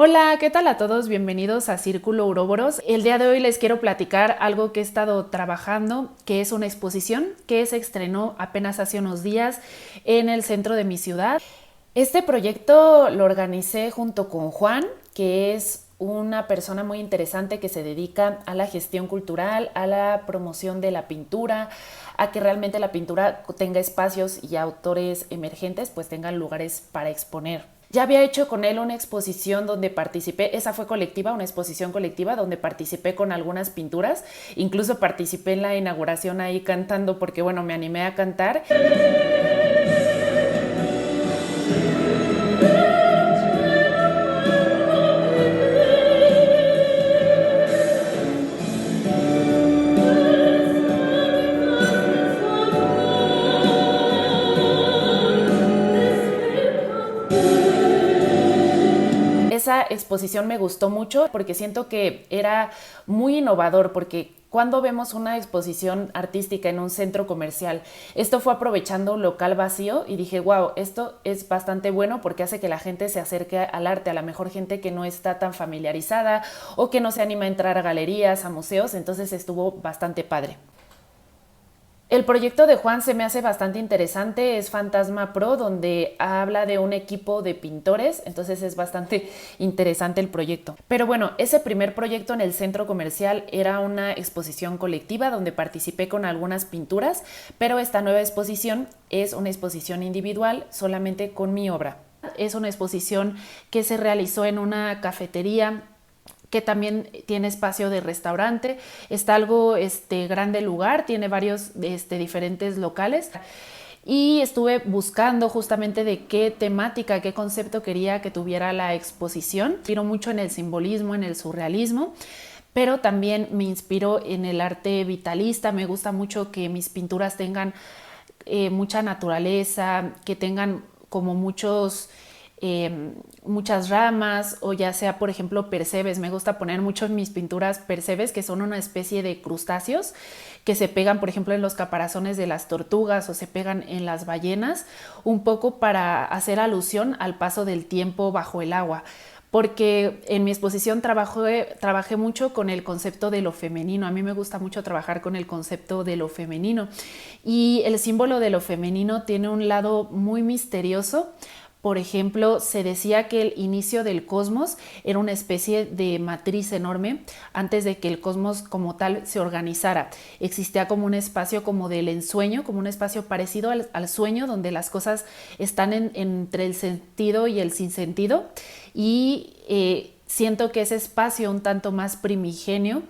Hola, ¿qué tal a todos? Bienvenidos a Círculo Ouroboros. El día de hoy les quiero platicar algo que he estado trabajando, que es una exposición que se estrenó apenas hace unos días en el centro de mi ciudad. Este proyecto lo organicé junto con Juan, que es una persona muy interesante que se dedica a la gestión cultural, a la promoción de la pintura, a que realmente la pintura tenga espacios y autores emergentes pues tengan lugares para exponer. Ya había hecho con él una exposición donde participé, esa fue colectiva, una exposición colectiva donde participé con algunas pinturas, incluso participé en la inauguración ahí cantando porque bueno, me animé a cantar. Esa exposición me gustó mucho porque siento que era muy innovador, porque cuando vemos una exposición artística en un centro comercial, esto fue aprovechando un local vacío y dije, wow, esto es bastante bueno porque hace que la gente se acerque al arte, a la mejor gente que no está tan familiarizada o que no se anima a entrar a galerías, a museos, entonces estuvo bastante padre. El proyecto de Juan se me hace bastante interesante, es Fantasma Pro, donde habla de un equipo de pintores, entonces es bastante interesante el proyecto. Pero bueno, ese primer proyecto en el centro comercial era una exposición colectiva donde participé con algunas pinturas, pero esta nueva exposición es una exposición individual solamente con mi obra. Es una exposición que se realizó en una cafetería que también tiene espacio de restaurante, está algo grande el lugar, tiene varios diferentes locales y estuve buscando justamente de qué temática, qué concepto quería que tuviera la exposición. Me inspiró mucho en el simbolismo, en el surrealismo, pero también me inspiró en el arte vitalista. Me gusta mucho que mis pinturas tengan mucha naturaleza, que tengan como muchas ramas, o ya sea por ejemplo percebes. Me gusta poner mucho en mis pinturas percebes, que son una especie de crustáceos que se pegan por ejemplo en los caparazones de las tortugas o se pegan en las ballenas, un poco para hacer alusión al paso del tiempo bajo el agua, porque en mi exposición trabajé mucho con el concepto de lo femenino. A mí me gusta mucho trabajar con el concepto de lo femenino, y el símbolo de lo femenino tiene un lado muy misterioso. Por ejemplo, se decía que el inicio del cosmos era una especie de matriz enorme antes de que el cosmos como tal se organizara. Existía como un espacio como del ensueño, como un espacio parecido al sueño, donde las cosas están entre el sentido y el sinsentido. Y siento que ese espacio un tanto más primigenio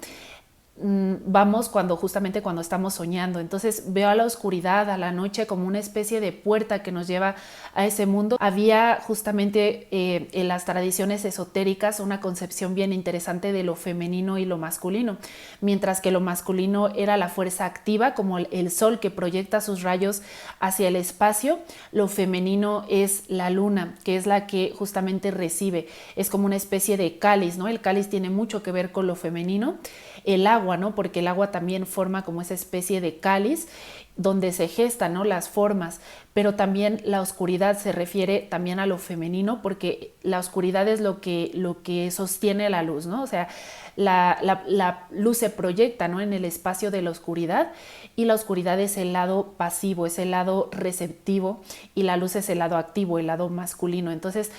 vamos justamente cuando estamos soñando. Entonces veo a la oscuridad, a la noche, como una especie de puerta que nos lleva a ese mundo. Había justamente en las tradiciones esotéricas una concepción bien interesante de lo femenino y lo masculino, mientras que lo masculino era la fuerza activa, como el sol que proyecta sus rayos hacia el espacio. Lo femenino es la luna, que es la que justamente recibe, es como una especie de cáliz, ¿no? El cáliz tiene mucho que ver con lo femenino. El agua, ¿no? Porque el agua también forma como esa especie de cáliz donde se gestan, ¿no?, las formas, pero también la oscuridad se refiere también a lo femenino, porque la oscuridad es lo que sostiene la luz, ¿no? O sea, la luz se proyecta, ¿no?, en el espacio de la oscuridad, y la oscuridad es el lado pasivo, es el lado receptivo, y la luz es el lado activo, el lado masculino. Entonces,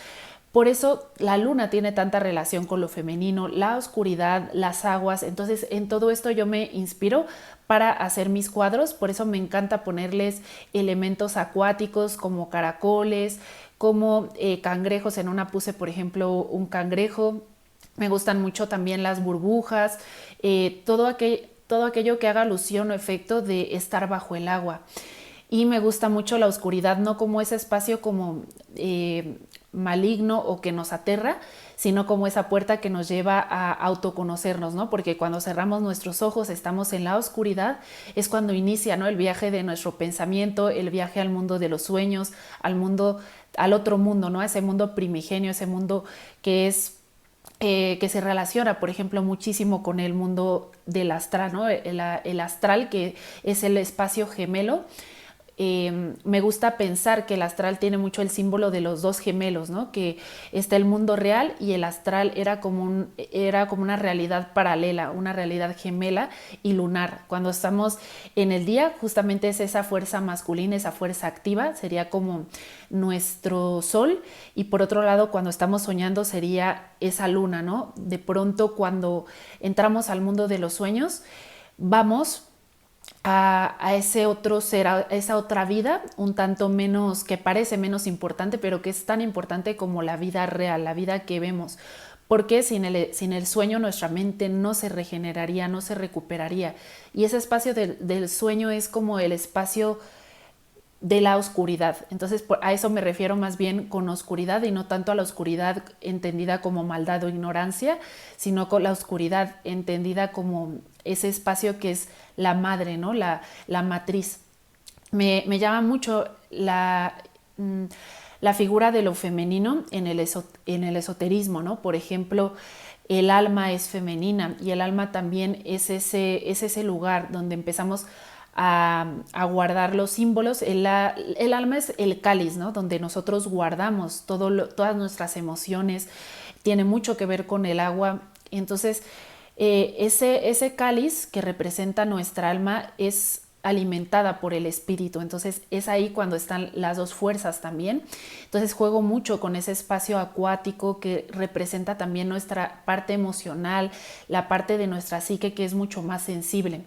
por eso la luna tiene tanta relación con lo femenino, la oscuridad, las aguas. Entonces en todo esto yo me inspiro para hacer mis cuadros. Por eso me encanta ponerles elementos acuáticos como caracoles, como cangrejos. En una puse por ejemplo un cangrejo. Me gustan mucho también las burbujas, todo aquello que haga alusión o efecto de estar bajo el agua. Y me gusta mucho la oscuridad, no como ese espacio como maligno o que nos aterra, sino como esa puerta que nos lleva a autoconocernos, ¿no? Porque cuando cerramos nuestros ojos, estamos en la oscuridad, es cuando inicia, ¿no?, el viaje de nuestro pensamiento, el viaje al mundo de los sueños, al otro mundo, ¿no?, a ese mundo primigenio, ese mundo que se relaciona, por ejemplo, muchísimo con el mundo del astral, ¿no? El astral, que es el espacio gemelo me gusta pensar que el astral tiene mucho el símbolo de los dos gemelos, ¿no? Que está el mundo real y el astral era como una realidad paralela, una realidad gemela y lunar. Cuando estamos en el día, justamente es esa fuerza masculina, esa fuerza activa, sería como nuestro sol, y por otro lado, cuando estamos soñando sería esa luna, ¿no? De pronto, cuando entramos al mundo de los sueños, vamos a ese otro ser, a esa otra vida, un tanto menos, que parece menos importante, pero que es tan importante como la vida real, la vida que vemos. Porque sin el sueño nuestra mente no se regeneraría, no se recuperaría. Y ese espacio del sueño es como el espacio de la oscuridad. Entonces a eso me refiero más bien con oscuridad, y no tanto a la oscuridad entendida como maldad o ignorancia, sino con la oscuridad entendida como ese espacio que es la madre, ¿no? La matriz. Me llama mucho la figura de lo femenino en el esoterismo, ¿no? Por ejemplo, el alma es femenina, y el alma también es ese lugar donde empezamos a guardar los símbolos. El alma es el cáliz, ¿no? Donde nosotros guardamos todas nuestras emociones. Tiene mucho que ver con el agua. Entonces, ese cáliz que representa nuestra alma es alimentada por el espíritu. Entonces es ahí cuando están las dos fuerzas también. Entonces juego mucho con ese espacio acuático que representa también nuestra parte emocional, la parte de nuestra psique que es mucho más sensible.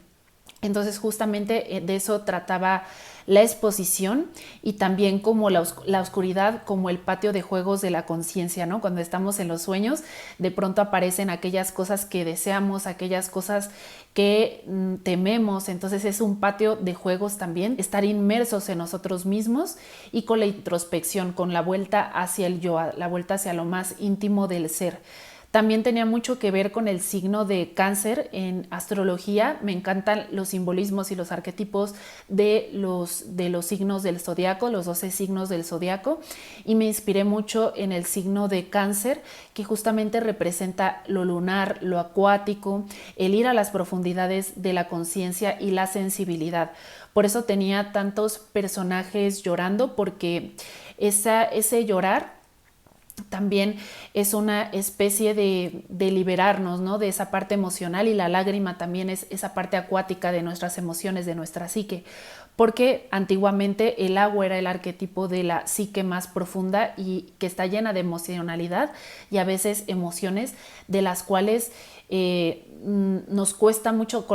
Entonces justamente de eso trataba la exposición, y también como la oscuridad como el patio de juegos de la conciencia, ¿no? Cuando estamos en los sueños, de pronto aparecen aquellas cosas que deseamos, aquellas cosas que tememos. Entonces es un patio de juegos también, estar inmersos en nosotros mismos y con la introspección, con la vuelta hacia el yo, la vuelta hacia lo más íntimo del ser. También tenía mucho que ver con el signo de Cáncer en astrología. Me encantan los simbolismos y los arquetipos de los signos del zodiaco, los 12 signos del zodiaco, y me inspiré mucho en el signo de Cáncer, que justamente representa lo lunar, lo acuático, el ir a las profundidades de la conciencia y la sensibilidad. Por eso tenía tantos personajes llorando, porque ese llorar también es una especie de liberarnos, ¿no? De esa parte emocional, y la lágrima también es esa parte acuática de nuestras emociones, de nuestra psique, porque antiguamente el agua era el arquetipo de la psique más profunda y que está llena de emocionalidad y a veces emociones de las cuales nos cuesta mucho,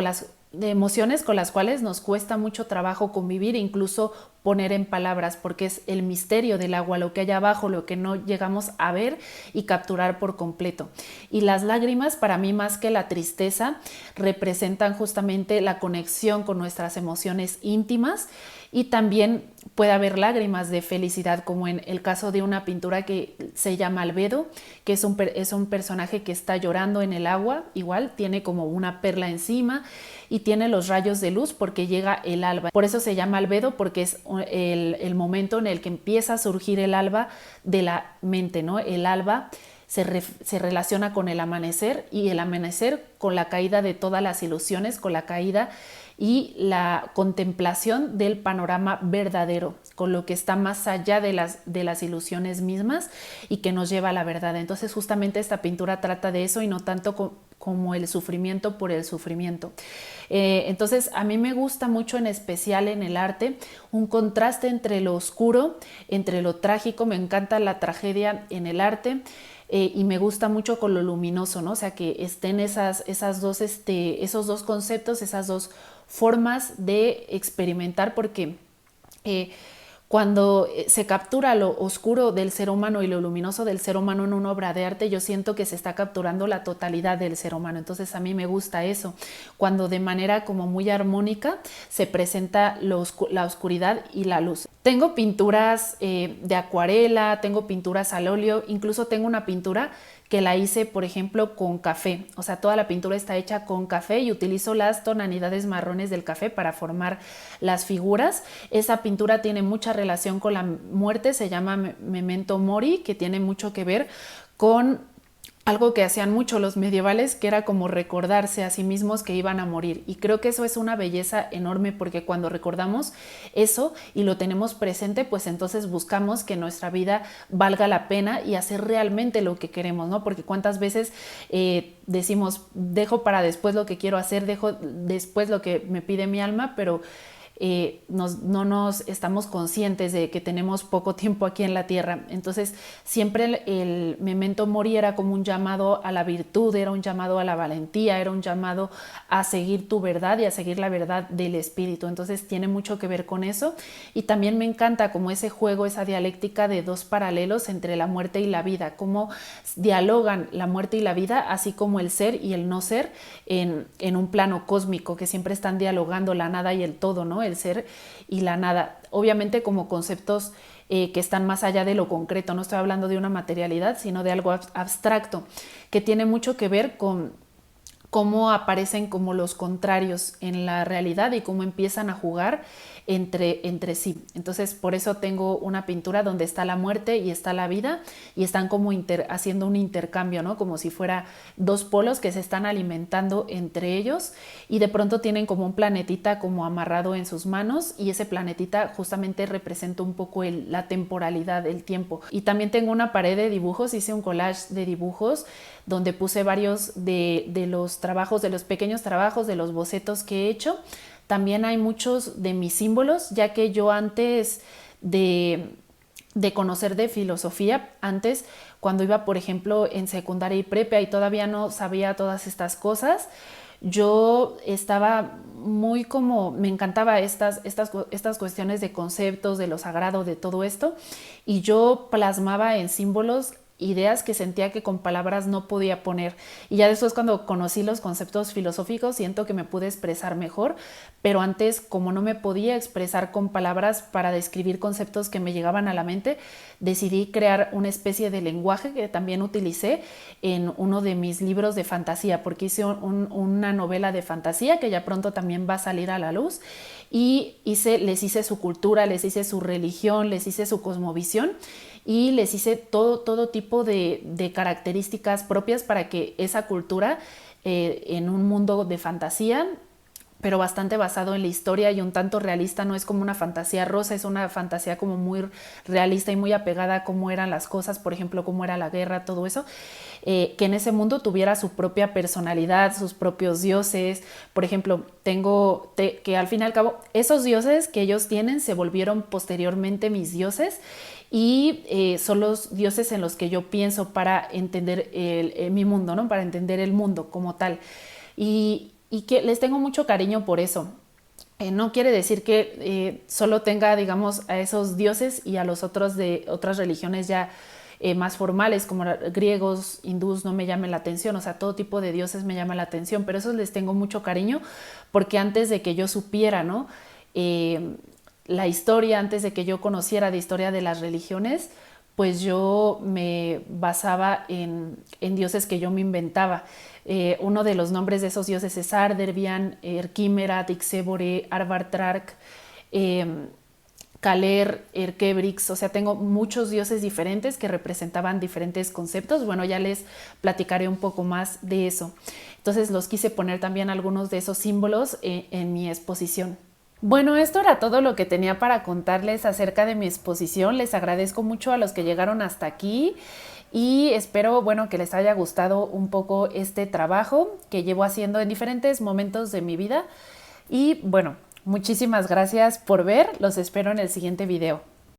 de emociones con las cuales nos cuesta mucho trabajo convivir, incluso poner en palabras, porque es el misterio del agua, lo que hay abajo, lo que no llegamos a ver y capturar por completo. Y las lágrimas, para mí, más que la tristeza, representan justamente la conexión con nuestras emociones íntimas, y también puede haber lágrimas de felicidad, como en el caso de una pintura que se llama Albedo, que es un personaje que está llorando en el agua, igual tiene como una perla encima y tiene los rayos de luz porque llega el alba. Por eso se llama Albedo, porque es el momento en el que empieza a surgir el alba de la mente, ¿no? El alba se relaciona con el amanecer, y el amanecer con la caída de todas las ilusiones, con la caída y la contemplación del panorama verdadero, con lo que está más allá de las ilusiones mismas y que nos lleva a la verdad. Entonces justamente esta pintura trata de eso, y no tanto como el sufrimiento por el sufrimiento. Entonces a mí me gusta mucho, en especial en el arte, un contraste entre lo oscuro, entre lo trágico. Me encanta la tragedia en el arte. Y me gusta mucho con lo luminoso, ¿no? O sea, que estén esos dos conceptos, esas dos formas de experimentar, porque cuando se captura lo oscuro del ser humano y lo luminoso del ser humano en una obra de arte, yo siento que se está capturando la totalidad del ser humano. Entonces a mí me gusta eso, cuando de manera como muy armónica se presenta la oscuridad y la luz. Tengo pinturas de acuarela, tengo pinturas al óleo, incluso tengo una pintura que la hice, por ejemplo, con café. O sea, toda la pintura está hecha con café y utilizo las tonalidades marrones del café para formar las figuras. Esa pintura tiene mucha relación con la muerte, se llama Memento Mori, que tiene mucho que ver con algo que hacían mucho los medievales, que era como recordarse a sí mismos que iban a morir. Y creo que eso es una belleza enorme, porque cuando recordamos eso y lo tenemos presente, pues entonces buscamos que nuestra vida valga la pena y hacer realmente lo que queremos, ¿no? Porque cuántas veces decimos, dejo para después lo que quiero hacer, dejo después lo que me pide mi alma, pero no nos estamos conscientes de que tenemos poco tiempo aquí en la tierra. Entonces siempre el memento mori era como un llamado a la virtud, era un llamado a la valentía, era un llamado a seguir tu verdad y a seguir la verdad del espíritu. Entonces tiene mucho que ver con eso. Y también me encanta como ese juego, esa dialéctica de dos paralelos entre la muerte y la vida, cómo dialogan la muerte y la vida, así como el ser y el no ser en un plano cósmico, que siempre están dialogando la nada y el todo, ¿no? El ser y la nada, obviamente como conceptos que están más allá de lo concreto. No estoy hablando de una materialidad, sino de algo abstracto, que tiene mucho que ver con cómo aparecen como los contrarios en la realidad y cómo empiezan a jugar entre sí. Entonces por eso tengo una pintura donde está la muerte y está la vida, y están como haciendo un intercambio, ¿no? Como si fuera dos polos que se están alimentando entre ellos, y de pronto tienen como un planetita como amarrado en sus manos, y ese planetita justamente representa un poco la temporalidad, el tiempo. Y también tengo una pared de dibujos, hice un collage de dibujos donde puse varios de los trabajos, de los pequeños trabajos, de los bocetos que he hecho. También hay muchos de mis símbolos, ya que yo antes de conocer de filosofía, antes cuando iba por ejemplo en secundaria y prepa y todavía no sabía todas estas cosas, yo estaba muy como, me encantaba estas cuestiones de conceptos, de lo sagrado, de todo esto, y yo plasmaba en símbolos ideas que sentía que con palabras no podía poner. Y ya después, cuando conocí los conceptos filosóficos, siento que me pude expresar mejor, pero antes, como no me podía expresar con palabras para describir conceptos que me llegaban a la mente, decidí crear una especie de lenguaje que también utilicé en uno de mis libros de fantasía, porque hice una novela de fantasía que ya pronto también va a salir a la luz, y les hice su cultura, les hice su religión, les hice su cosmovisión, y les hice todo tipo de características propias para que esa cultura en un mundo de fantasía, pero bastante basado en la historia y un tanto realista, no es como una fantasía rosa, es una fantasía como muy realista y muy apegada a cómo eran las cosas, por ejemplo, cómo era la guerra, todo eso, que en ese mundo tuviera su propia personalidad, sus propios dioses. Por ejemplo, que al fin y al cabo esos dioses que ellos tienen se volvieron posteriormente mis dioses, y son los dioses en los que yo pienso para entender mi mundo, ¿no? Para entender el mundo como tal. Y que les tengo mucho cariño por eso. No quiere decir que solo tenga, digamos, a esos dioses y a los otros de otras religiones ya más formales, como griegos, hindús, no me llamen la atención. O sea, todo tipo de dioses me llama la atención, pero esos les tengo mucho cariño, porque antes de que yo supiera, ¿no? La historia, antes de que yo conociera de historia de las religiones, pues yo me basaba en dioses que yo me inventaba. Uno de los nombres de esos dioses es Arderbian, Erquimera, Tixebore, Arvartrark, Caler, Erkebrix. O sea, tengo muchos dioses diferentes que representaban diferentes conceptos. Bueno, ya les platicaré un poco más de eso. Entonces los quise poner también algunos de esos símbolos en mi exposición. Bueno, esto era todo lo que tenía para contarles acerca de mi exposición. Les agradezco mucho a los que llegaron hasta aquí y espero, bueno, que les haya gustado un poco este trabajo que llevo haciendo en diferentes momentos de mi vida. Y bueno, muchísimas gracias por ver. Los espero en el siguiente video.